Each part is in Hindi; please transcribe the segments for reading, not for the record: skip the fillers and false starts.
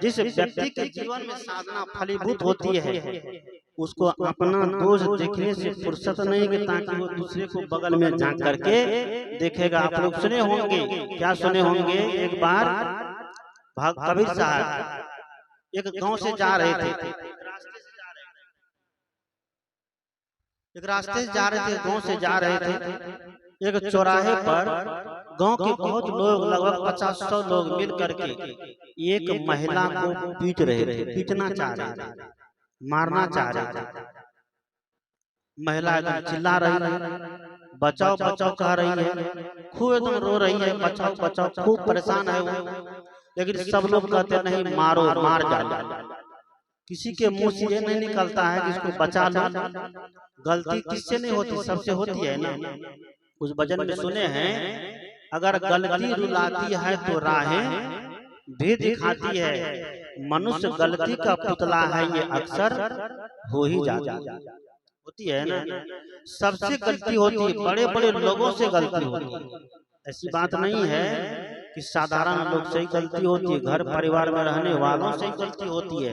जिस व्यक्ति के जीवन में साधना फलीभूत होती है उसको अपना दोष देखने से फुर्सत नहीं कि ताकि वो दूसरे को बगल में झांक करके देखेगा। आप लोग सुने होंगे, क्या सुने होंगे, एक बार कबीर साहब एक गांव से जा रहे थे, एक रास्ते से जा रहे थे, गांव से जा रहे थे। एक चौराहे पर गांव के बहुत लोग, लगभग 50-100 लोग मिल करके एक महिला को पीट रहे थे, पीटना चाह रहे थे, मारना चाह रहे थे। महिला एकदम चिल्ला रही है, बचाओ बचाओ कह रही है, खूब एकदम रो रही है, बचाओ बचाओ, खूब परेशान है वो। लेकिन सब लोग कहते नहीं, मारो, मार डालो। किसी के मुंह से ये नहीं निकलता है कि इसको बचा लो। गलती किससे नहीं होती, सबसे होती है ना। उस भजन में सुने हैं, अगर गलती रुलाती है तो राहें भी दिखाती है, मनुष्य गलती का पुतला है ये अक्सर हो ही जाती होती है ना। सबसे गलती होती है, बड़े बड़े लोगों से गलती होती है। ऐसी बात नहीं है कि साधारण लोग से ही गलती होती है, घर परिवार में रहने वालों से ही गलती होती है,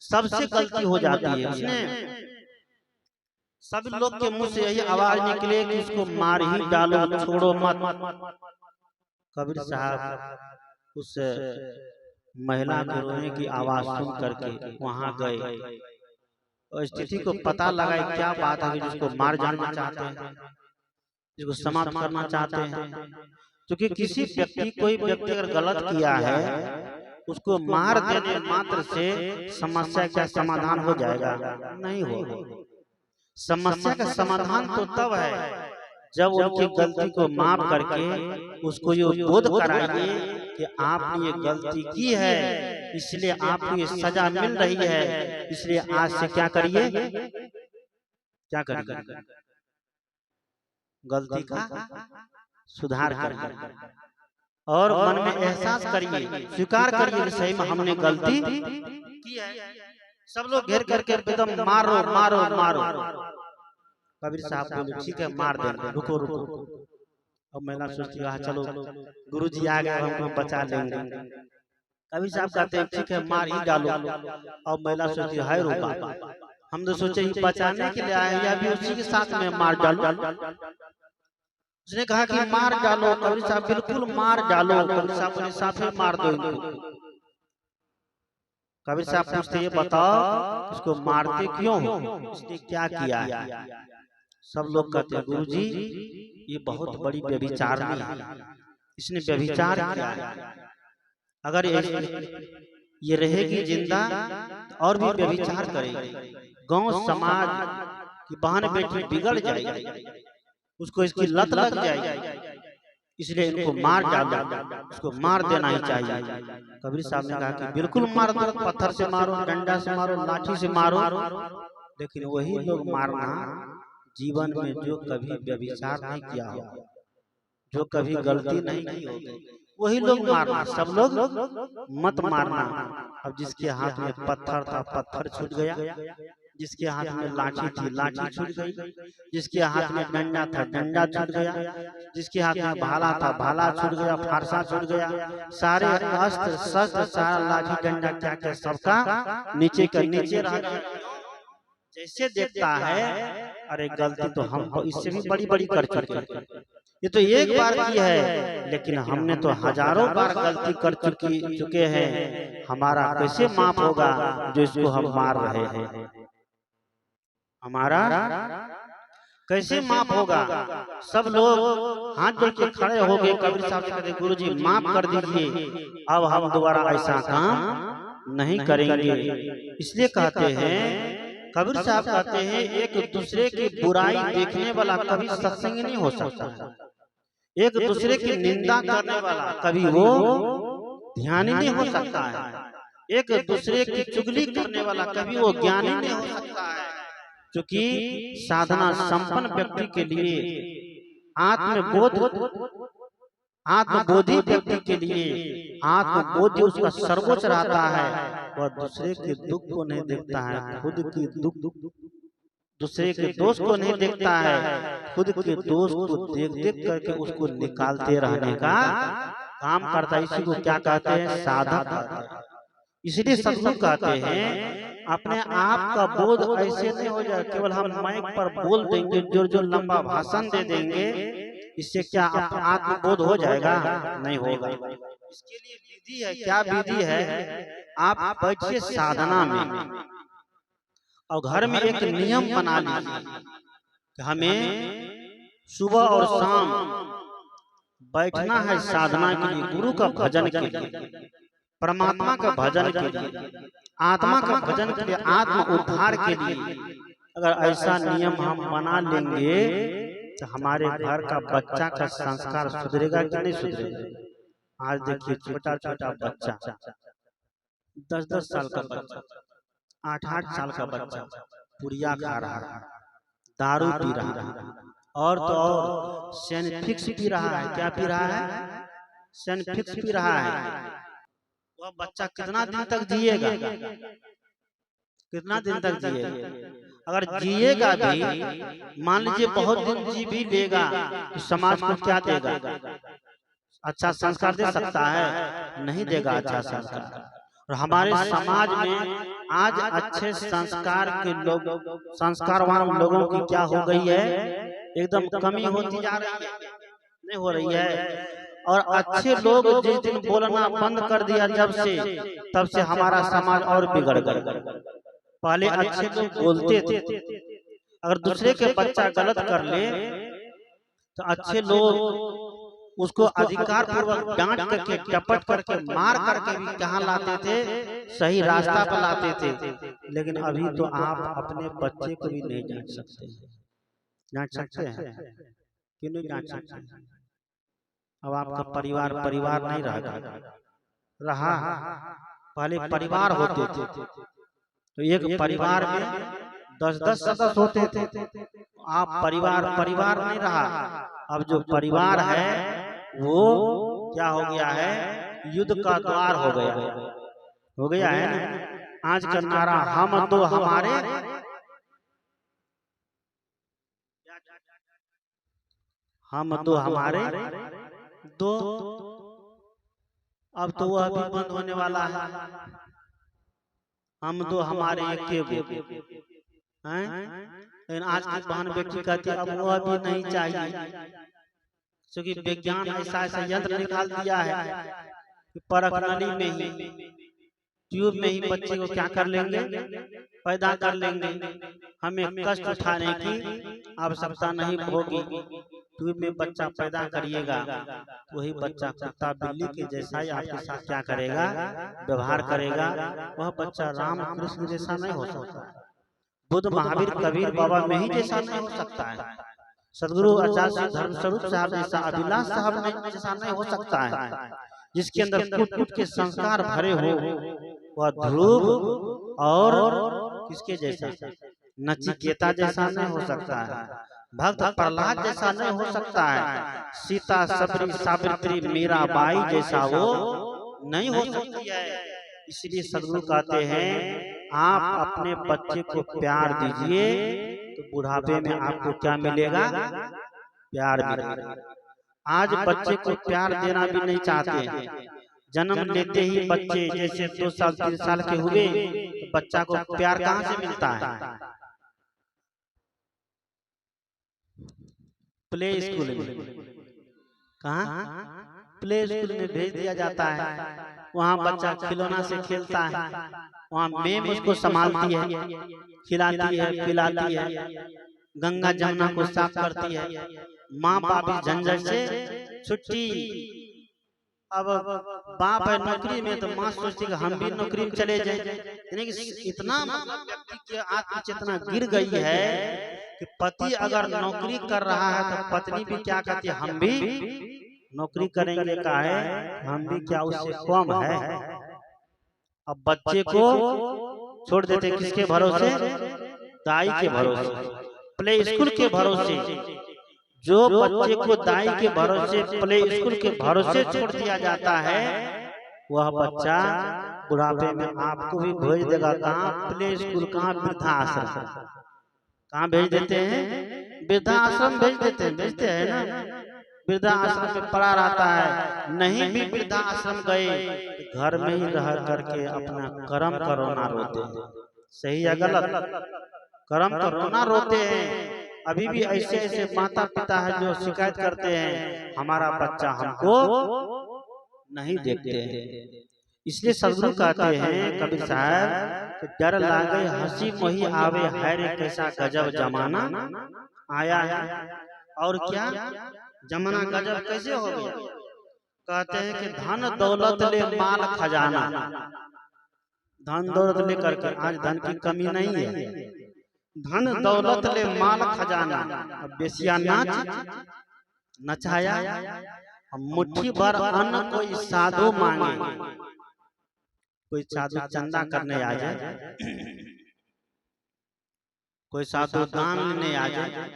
सबसे गलती हो जाती है। उसने सब लोग के मुंह से यही आवाज निकले कि इसको मार ही डालो, छोड़ो मत। कबीर साहब उस महिला के रोने की आवाज सुन करके वहां गए और स्थिति को पता लगा क्या बात है, जिसको मार डालना चाहते हैं, जिसको समाप्त करना चाहते हैं। क्योंकि किसी व्यक्ति, कोई व्यक्ति अगर गलत किया है, उसको मार देने मात्र से समस्या का समाधान हो जाएगा? नहीं होगा। समस्या का समाधान तो तब है जब उनकी गलती को माफ करके उसको ये बोध कराइए कि आपने ये गलती की है, इसलिए आपको ये सजा मिल रही है, इसलिए आज से क्या करिए, क्या करिए, गलती का सुधार करिए और मन में एहसास करिए, स्वीकार करिए कि सही में हमने गलती की है। सब लोग घेर करके एकदम मारो मारो मारो। कबीर साहब बोले ठीक है मार देना, रुको रुको। अब महिला सोचती है चलो गुरुजी आ गए, हमको बचा लेंगे। कबीर साहब कहते हैं ठीक है मार ही डालो। अब महिला सोचती है रुका, हम तो सोचे ही बचाने के लिए आए, या भी उसी के साथ में मार डालो। उसने कहा कि मार डालो। कबीर साहब बिल्कुल मार डालो। कबीर साहब बोले साथ में मार दो इनको। कबीर साहब पूछते ये बताओ इसको मारते क्यों हो, इसने क्या किया है? सब लोग कहते हैं गुरुजी ये बहुत बड़ी व्यभिचारिणी है, इसने व्यभिचार किया है, अगर ये रहेगी जिंदा और भी व्यभिचार करेगी, गांव समाज की बहन बेटी बिगड़ जाएगी, उसको इसकी लत लग जाएगी, इसलिए इनको मार डालो, उसको मार देना ही चाहिए। कबीर साहब ने कहा कि बिल्कुल मार दो, पत्थर से मारो, डंडा से मारो, लाठी से मारो। लेकिन वही लोग मारना जीवन में जो कभी व्यभिचार नहीं किया हो, जो कभी गलती नहीं की होगी, वही लोग मारना। सब लोग मत मारना। अब जिसके हाथ में पत्थर था पत्थर छूट गया, जिसके हाथ में लाठी थी लाठी छूट गई, जिसके हाथ में डंडा था डंडा छूट गया, जिसके हाथ में भाला था भाला छूट गया, फारसा छूट गया, सारे अस्त्र शस्त्र सारा लाठी डंडा क्या क्या सबका नीचे का नीचे रह गया। जैसे देखता है अरे गलती तो हम इससे भी बड़ी बड़ी कर चुके, ये तो एक बार की है, लेकिन हमने तो हजारों बार गलती कर चुके हैं, हमारा कैसे माफ होगा जो इसको हम मार रहे हैं, हमारा कैसे माफ होगा? सब लोग हाथ जोड़ के खड़े हो गए। कबीर साहब कहते गुरुजी माफ कर दीजिए, अब हम दोबारा ऐसा काम नहीं करेंगे। इसलिए कहते हैं, कबीर साहब कहते हैं एक दूसरे की बुराई देखने वाला कभी सत्संगी नहीं हो सकता है, एक दूसरे की निंदा करने वाला कभी वो ध्यानी नहीं हो सकता है, एक दूसरे की चुगली करने वाला कभी वो ज्ञानी नहीं हो सकता है। क्योंकि साधना संपन्न व्यक्ति के लिए, आत्मबोधि व्यक्ति के लिए आत्मबोधि उसका सर्वोच्च रहता है। वह दूसरे के दुख को नहीं देखता है, खुद की दुख, दूसरे के दोष को नहीं देखता है, खुद के दोष को देख देख करके उसको निकालते रहने का काम करता है। इसी को क्या कहते हैं? साधक कहते हैं। इसलिए सदगुरु कहते हैं अपने आप का बोध ऐसे नहीं हो जाए केवल हम माइक पर बोल देंगे, जोर जोर लंबा भाषण दे देंगे, इससे क्या आत्मबोध हो जाएगा? नहीं होगा। इसके लिए विधि है। क्या विधि है? आप बैठिए साधना में और घर में एक नियम बना लीजिए कि हमें सुबह और शाम बैठना है साधना के लिए, गुरु का भजन के लिए, परमात्मा का भजन के लिए, आत्मा का भजन के लिए, आत्म उद्धार के लिए। अगर ऐसा नियम हम बना लेंगे तो हमारे घर का बच्चा का संस्कार सुधरेगा कि नहीं सुधरेगा? आज देखिए छोटा छोटा बच्चा, 10-10 साल का बच्चा, 8-8 साल का बच्चा पुड़िया खा रहा है, दारू पी रहा है, और तो और सेनफिक्स पी रहा है। क्या पी रहा है? सेनफिक्स पी रहा है। वह बच्चा कितना दिन तक जिएगा? कितना दिन तक जिएगा? अगर जिएगा भी, मान लीजिए बहुत दिन जी भी लेगा, तो समाज को क्या देगा? अच्छा संस्कार दे सकता है? नहीं देगा अच्छा संस्कार। और हमारे समाज में आज अच्छे संस्कार के लोग, संस्कारवान लोगों की क्या हो गई है? एकदम कमी होती जा रही है, नहीं हो रही है। और अच्छे लोग जिस दिन बोलना बंद कर दिया जब से, तब से हमारा समाज और बिगड़ गया। पहले अच्छे लोग बोलते थे, अगर दूसरे के बच्चा गलत कर ले तो अच्छे लोग उसको अधिकार पूर्वक डांट करके, टपट करके, मार करके भी कहाँ लाते थे? सही रास्ता पर लाते थे। लेकिन अभी तो आप अपने बच्चे को भी नहीं डांट सकते। डांट सकते हैं कि नहीं डांट सकते? अब आपका परिवार नहीं रहा। पहले परिवार होते थे, तो एक परिवार में 10-10 सदस्य होते थे। आप परिवार नहीं रहा। अब जो परिवार है वो क्या हो गया है? युद्ध का द्वार हो गया है ना। आज का नारा हम दो हमारे, हम दो हमारे दो। अब तो वह भी बंद होने वाला है। हम दो हमारे एक हैं। लेकिन आज की बहन बेटी कहती अब वह भी नहीं चाहिए, क्योंकि विज्ञान ऐसा यंत्र निकाल दिया है कि परख नली में ही, ट्यूब में ही बच्चे को क्या कर लेंगे? पैदा कर लेंगे। हमें कष्ट उठाने की आवश्यकता नहीं होगी। ट्यूब में बच्चा पैदा करिएगा, वही बच्चा कुत्ता बिल्ली के जैसा ही आपके साथ क्या करेगा? व्यवहार करेगा। वह बच्चा राम कृष्ण जैसा नहीं हो सकता, बुद्ध महावीर कबीर बाबा में ही जैसा नहीं हो सकता है, सदगुरु आचार्य धर्मस्वरूप साहब जैसा, अभिलाष साहब जैसा नहीं हो सकता है। जिसके अंदर कुछ कुछ के संस्कार भरे हो, वह ध्रुव और किसके जैसा? नचिकेता जैसा नहीं हो सकता है, भक्त प्रहलाद जैसा नहीं हो सकता है, सीता सबरी सावित्री मीराबाई जैसा वो नहीं हो सकती है। इसलिए सदगुरु कहते हैं आप अपने बच्चे को प्यार दीजिए तो बुढ़ापे में आपको क्या मिलेगा? प्यार मिलेगा। आज बच्चे को प्यार देना भी नहीं चाहते। जन्म लेते ही बच्चे जैसे 2 साल 3 साल के हुए तो बच्चा को प्यार कहाँ से मिलता है? प्ले स्कूल में। कहाँ? प्ले स्कूल में भेज दिया जाता है। वहाँ बच्चा खिलौना से खेलता है, वहाँ मैम उसको संभालती है, खिलाती है, पिलाती है, गंगा जमुना को साफ करती है। माँ बाप इस झंझट से छुट्टी। अब बाप है नौकरी में तो माँ सोचती है हम भी नौकरी में चले जाए। इतना व्यक्ति की आत्म चेतना गिर गई है कि पति अगर नौकरी कर रहा है तो पत्नी भी क्या कहती है? हम भी नौकरी करेंगे का है, हम भी क्या उससे कम है? अब बच्चे को छोड़ देते किसके भरोसे? दाई के भरोसे, प्ले स्कूल के भरोसे। जो बच्चे को दाई के भरोसे, प्ले स्कूल के भरोसे छोड़ दिया जाता है, वह बच्चा बुढ़ापे में आपको भी भेज देगा। कहाँ? प्ले स्कूल, कहाँ? वृद्धाश्रम। कहाँ भेज देते हैं? वृद्धाश्रम भेज देते हैं, भेजते हैं ना। वृद्धाश्रम में पड़ा रहता है, नहीं भी वृद्धाश्रम गए घर में ही रह करके अपना कर्म का रोना रोते हैं। सही या गलत? कर्म का रोना रोते हैं। अभी भी ऐसे ऐसे माता पिता है जो शिकायत करते हैं हमारा बच्चा हमको नहीं देखते हैं। इसलिए सदगुरु कहते हैं कबीर साहब कि डर लागे हंसी मोही आवे है रे कैसा गजब जमाना आया है। और क्या जमाना गजब कैसे हो गया? कहते हैं कि धन दौलत ले माल खजाना, धन दौलत लेकर के आज धन की कमी नहीं है, धन दौलत ले माल खजाना, अब बेसिया नाच नचाया, मुट्ठी भर अन्न कोई साधु मांगे, कोई साधु चंदा करने आ जाए, कोई साधु दान लेने आ जाए,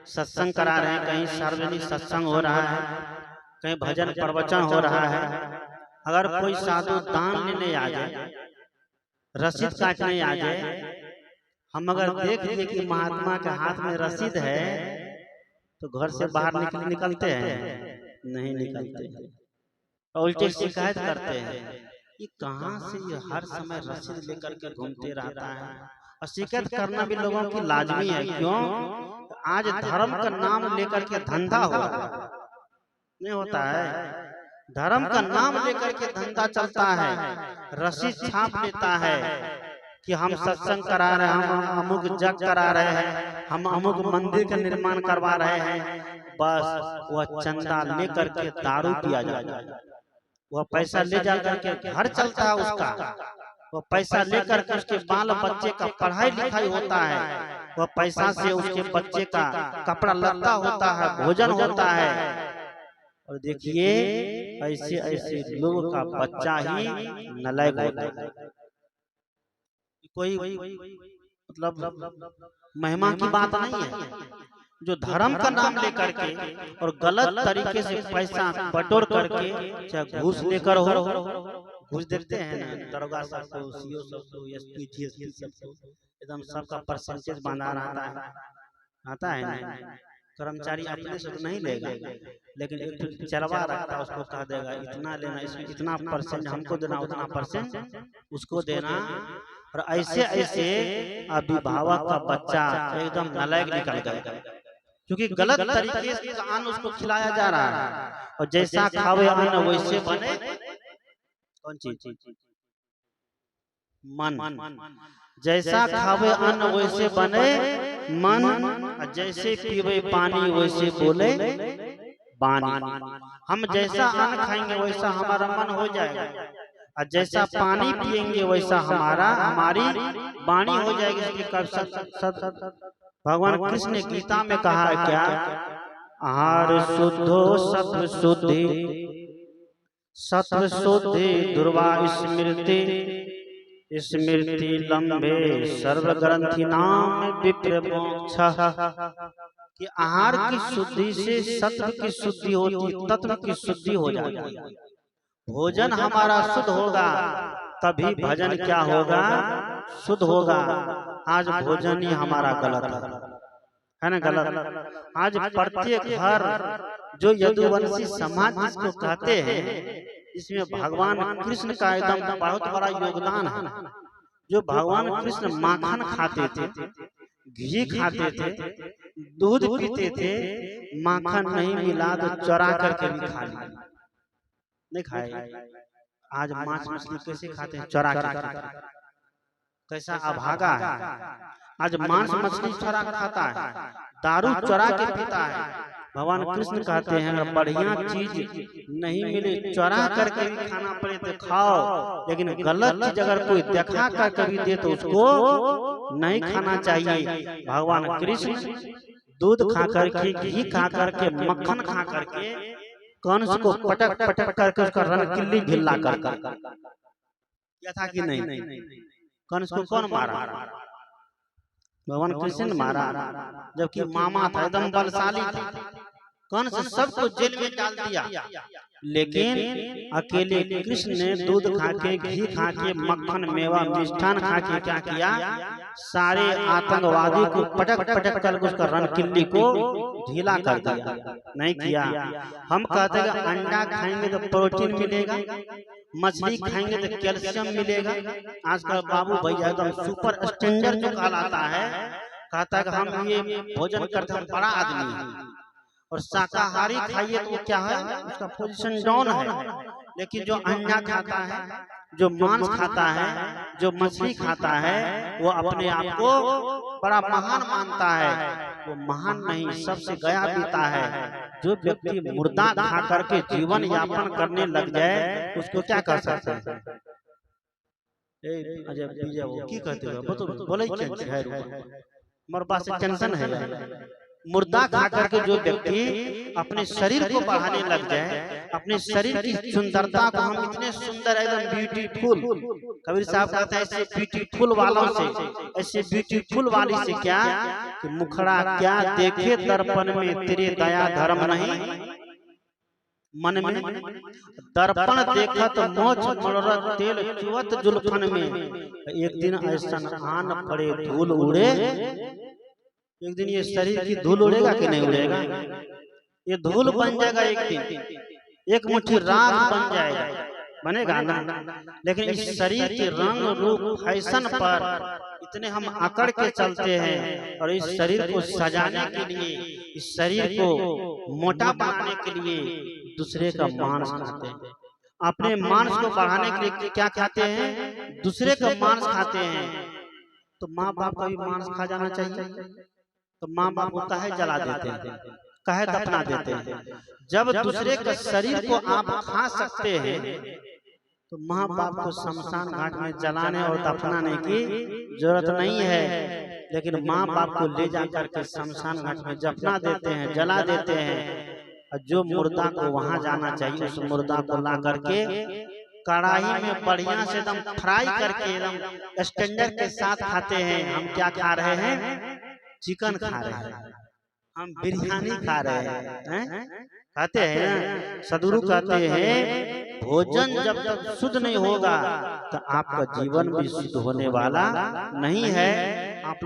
सत्संग करा रहे हैं, कहीं सार्वजनिक सत्संग हो रहा है, कहीं भजन प्रवचन हो रहा है, अगर कोई साधु दान लेने आ जाए, रसीद काटने आ जाए, हम अगर देख लिए कि महात्मा के हाथ में रसीद है तो घर से बाहर निकलते हैं? नहीं निकलते हैं। उल्टे शिकायत करते हैं ये कहाँ से ये हर समय रसीद लेकर के घूमते रहता है। और शिकायत करना भी लोगों की लाजमी है। क्यों? आज धर्म का नाम लेकर के धंधा हो रहा है, नहीं होता है? धर्म का नाम लेकर के धंधा चलता है, रसीद छाप लेता है कि हम सत्संग करा रहे हैं, हम अमुक जग करा रहे हैं, हम अमुक मंदिर का निर्माण करवा रहे हैं। बस वह चंदा लेकर के दारू पिया जाता है, वह पैसा ले जा करके घर चलता है उसका, वह पैसा लेकर के उसके बाल बच्चे का पढ़ाई लिखाई होता है, वह पैसा से उसके बच्चे का कपड़ा लत्ता होता है, भोजन होता है। और देखिए ऐसे ऐसे लोगों का बच्चा ही नालायक होता है। कोई मतलब महिमा की बात नहीं है। जो धर्म का नाम लेकर के और गलत तरीके से पैसा बटोर करके, चाहे घूस लेकर हो, घूस देते हैं ना दरोगा सबको, सीओ सबको, एसपी जीएसपी सबको, एकदम सबका परसेंटेज बांधा आता है ना। कर्मचारी अपने से तो नहीं लेगा, लेकिन एक चरवा रखता है उसको कह देगा इतना लेना, इसमें इतना परसेंट हमको देना, उतना परसेंट उसको देना। और ऐसे ऐसे अभिभावक का बच्चा एकदम नालायक निकल गया, क्योंकि गलत तरीके से अन्न उसको खिलाया जा रहा है। और जैसा खावे अन्न वैसे बने कौन चीज? मन। जैसा खावे अन्न वैसे बने मन, और जैसे पीवे पानी वैसे बोले बानी। हम जैसा अन्न खाएंगे वैसा हमारा मन हो जाएगा, और जैसा पानी पिएंगे वैसा हमारी वाणी हो जाएगी। भगवान कृष्ण ने गीता में कहा है क्या? आहार शुद्धो सत्व शुद्धि, सत्व शुद्धि दुर्वा स्मृति, स्मृति लंबे सर्व ग्रंथि नाम विप्र मोक्षः। कि आहार की शुद्धि से सत्व की शुद्धि होती, तत्व की शुद्धि हो जाती है। भोजन हमारा शुद्ध होगा तभी भजन क्या होगा? शुद्ध होगा। आज भोजन ही हमारा गलत है ना? गलत। आज प्रत्येक घर जो यदुवंशी समाज जिसको कहते हैं, इसमें भगवान कृष्ण का एकदम बहुत बड़ा योगदान है। जो भगवान कृष्ण माखन खाते थे, घी खाते थे, दूध पीते थे, माखन नहीं मिला तो चुरा करके भी खा लिया, नहीं खाए। आज मांस मछली कैसे खाते हैं? चुरा के। कैसा अभागा है। आज मांस मछली चुरा खाता है, दारू चुरा के पीता है। भगवान कृष्ण कहते हैं अगर बढ़िया चीज नहीं मिले चुरा करके भी खाना पड़े तो खाओ, लेकिन गलत चीज अगर कोई दिखा कर कभी दे तो उसको नहीं खाना चाहिए। भगवान कृष्ण दूध खा करके, घी खा करके, मक्खन खा करके कंस को पटक पटक करके उसका रणकिल्ली ढिल्ला कर क्या था कि नहीं? कंस को कौन मारा? भगवान कृष्ण ने मारा, जबकि मामा था एकदम बलशाली था। कंस सबको जेल में डाल दिया, लेकिन अकेले कृष्ण ने दूध खा के, घी खा के, मक्खन मेवा मिष्ठान खा के क्या किया, सारे आतंकवादी को पटक पटक कर उसका रणकिल्ली को ढीला कर दिया। नहीं किया। हम कहते हैं अंडा खाएंगे तो प्रोटीन मिलेगा, मछली खाएंगे तो कैल्शियम मिलेगा। आजकल बाबू भैया एकदम सुपर स्टैंडर्ड जो कहलाता है, कहता है कि हम ये भोजन करते हैं, बड़ा आदमी है। और शाकाहारी खाइए तो वो क्या है, उसका पोजीशन डाउन है। लेकिन जो अंडा खाता है, जो मांस खाता है, जो मछली खाता है, वो अपने आप को बड़ा महान मानता है। वो महान नहीं, सबसे गया बीता है। जो व्यक्ति मुर्दा खा करके जीवन यापन करने लग जाए, उसको क्या कर सकते हैं? की कहते हो बोले मरबा से टेंशन है। मुर्दा खा करके जो व्यक्ति अपने शरीर को बढ़ाने लग जाए, अपने शरीर की सुंदरता को, हम इतने सुंदर एकदम ब्यूटीफुल, कबीर साहब कहते हैं ऐसे ब्यूटीफुल वालों से, ऐसे ब्यूटीफुल वाली से क्या कि मुखड़ा क्या देखे दर्पण में, तेरे दया धर्म नहीं मन में, दर्पण देखत मोछ मनोरथ, तेल चुवत जुल्फन में। एक दिन ऐसा आन पड़े धूल उड़े, एक दिन ये शरीर की धूल उड़ेगा कि नहीं उड़ेगा? ये धूल बन जाएगा एक दिन, एक मुट्ठी राख बन जाएगा, बनेगा ना। लेकिन इस शरीर के रंग रूप फैशन पर इतने हम अकड़ के चलते हैं, और इस शरीर को सजाने के लिए, इस शरीर को मोटा बनाने के लिए दूसरे का मांस खाते हैं। अपने मांस को बढ़ाने के लिए क्या खाते हैं? दूसरे का मांस खाते हैं। तो माँ बाप का भी मांस खा जाना चाहिए। तो माँ बाप को काहे जला देते हैं, काहे दफना देते हैं? जब दूसरे के शरीर को आप खा सकते हैं, तो माँ बाप को शमशान घाट में जलाने और दफनाने की जरूरत नहीं है। लेकिन माँ बाप को ले जाकर के शमशान घाट में दफना देते हैं, जला देते हैं। और जो मुर्दा को वहां जाना चाहिए, उस मुर्दा को ला करके कढ़ाई में बढ़िया से एकदम फ्राई करके एकदम स्टैंडर्ड के साथ खाते हैं। हम क्या खा रहे हैं? चिकन खा रहे हैं, हम बिरयानी खा रहे हैं, कहते हैं ना। सदगुरु कहते हैं भोजन जब तक शुद्ध नहीं होगा तो आपका जीवन भी शुद्ध होने वाला नहीं है। आप